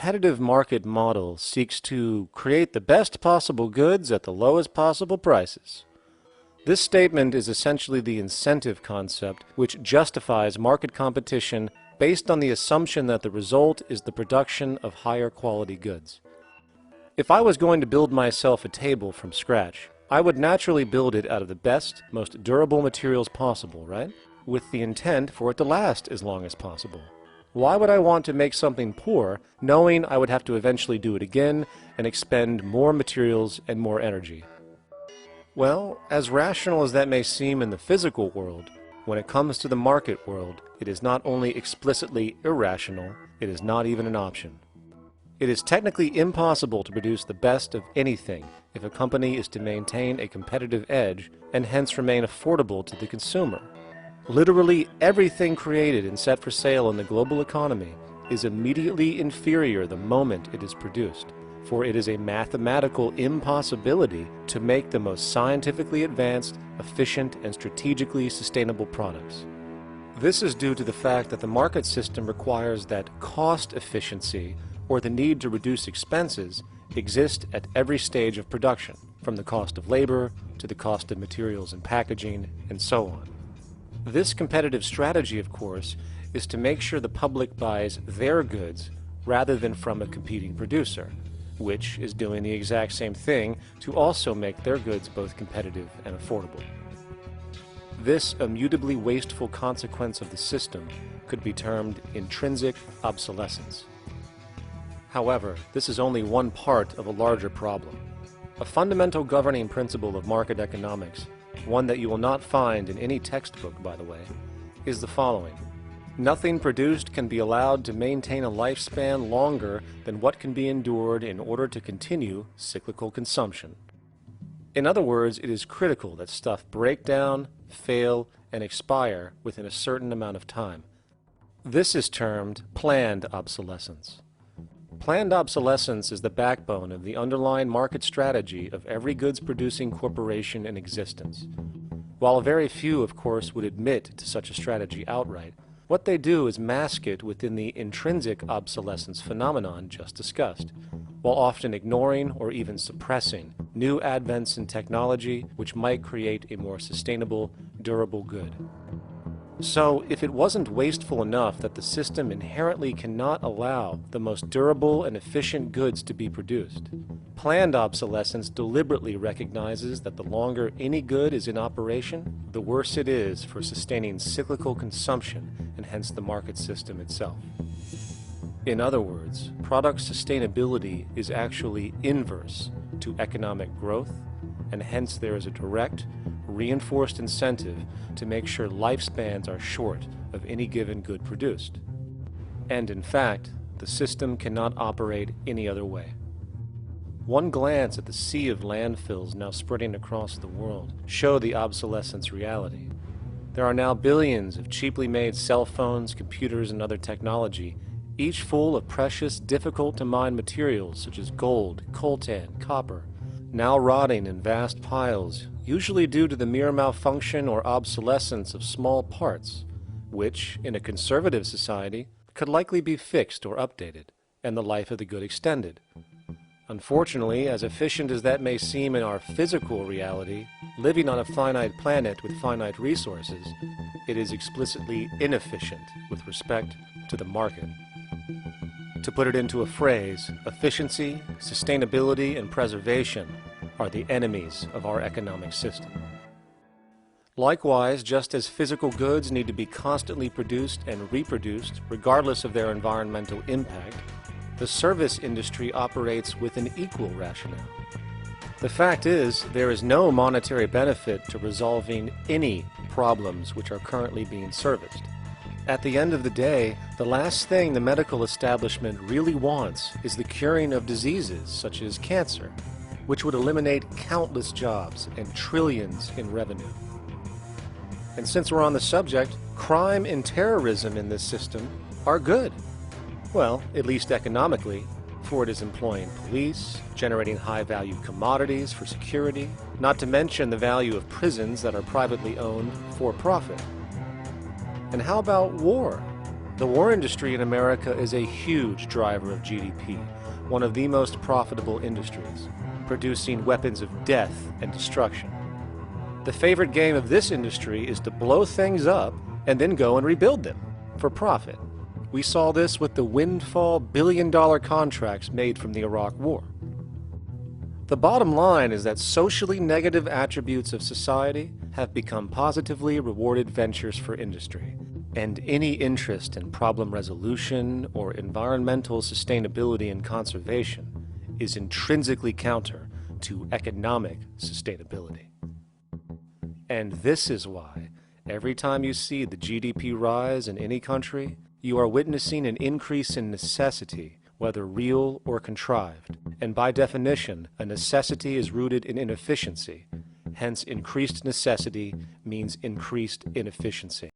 competitive market model seeks to create the best possible goods at the lowest possible prices. This statement is essentially the incentive concept which justifies market competition based on the assumption that the result is the production of higher quality goods. If I was going to build myself a table from scratch, I would naturally build it out of the best, most durable materials possible, right? With the intent for it to last as long as possible. Why would I want to make something poor, knowing I would have to eventually do it again and expend more materials and more energy? Well, as rational as that may seem in the physical world, when it comes to the market world, it is not only explicitly irrational, it is not even an option. It is technically impossible to produce the best of anything if a company is to maintain a competitive edge and hence remain affordable to the consumer. Literally everything created and set for sale in the global economy is immediately inferior the moment it is produced, for it is a mathematical impossibility to make the most scientifically advanced, efficient, and strategically sustainable products. This is due to the fact that the market system requires that cost efficiency, or the need to reduce expenses, exist at every stage of production, from the cost of labor to the cost of materials and packaging, and so on. This competitive strategy, of course, is to make sure the public buys their goods rather than from a competing producer, which is doing the exact same thing to also make their goods both competitive and affordable. This immutably wasteful consequence of the system could be termed intrinsic obsolescence. However, this is only one part of a larger problem. A fundamental governing principle of market economics, one that you will not find in any textbook, by the way, is the following. Nothing produced can be allowed to maintain a lifespan longer than what can be endured in order to continue cyclical consumption. In other words, it is critical that stuff break down, fail, and expire within a certain amount of time. This is termed planned obsolescence. Planned obsolescence is the backbone of the underlying market strategy of every goods-producing corporation in existence. While very few, of course, would admit to such a strategy outright, what they do is mask it within the intrinsic obsolescence phenomenon just discussed, while often ignoring or even suppressing new advents in technology which might create a more sustainable, durable good. So, if it wasn't wasteful enough that the system inherently cannot allow the most durable and efficient goods to be produced, planned obsolescence deliberately recognizes that the longer any good is in operation, the worse it is for sustaining cyclical consumption and hence the market system itself. In other words, product sustainability is actually inverse to economic growth, and hence there is a direct, reinforced incentive to make sure lifespans are short of any given good produced. And in fact, the system cannot operate any other way. One glance at the sea of landfills now spreading across the world show the obsolescence reality. There are now billions of cheaply made cell phones, computers, and other technology, each full of precious, difficult-to-mine materials such as gold, coltan, copper, now rotting in vast piles, usually due to the mere malfunction or obsolescence of small parts, which, in a conservative society, could likely be fixed or updated, and the life of the good extended. Unfortunately, as efficient as that may seem in our physical reality, living on a finite planet with finite resources, it is explicitly inefficient with respect to the market. To put it into a phrase, efficiency, sustainability, and preservation are the enemies of our economic system. Likewise, just as physical goods need to be constantly produced and reproduced, regardless of their environmental impact, the service industry operates with an equal rationale. The fact is, there is no monetary benefit to resolving any problems which are currently being serviced. At the end of the day, the last thing the medical establishment really wants is the curing of diseases such as cancer, which would eliminate countless jobs and trillions in revenue. And since we're on the subject, crime and terrorism in this system are good. Well, at least economically, for it is employing police, generating high-value commodities for security, not to mention the value of prisons that are privately owned for profit. And how about war? The war industry in America is a huge driver of GDP, one of the most profitable industries, producing weapons of death and destruction. The favorite game of this industry is to blow things up and then go and rebuild them for profit. We saw this with the windfall billion-dollar contracts made from the Iraq War. The bottom line is that socially negative attributes of society have become positively rewarded ventures for industry, and any interest in problem resolution or environmental sustainability and conservation is intrinsically counter to economic sustainability. And this is why, every time you see the GDP rise in any country, you are witnessing an increase in necessity, whether real or contrived. And by definition, a necessity is rooted in inefficiency. Hence, increased necessity means increased inefficiency.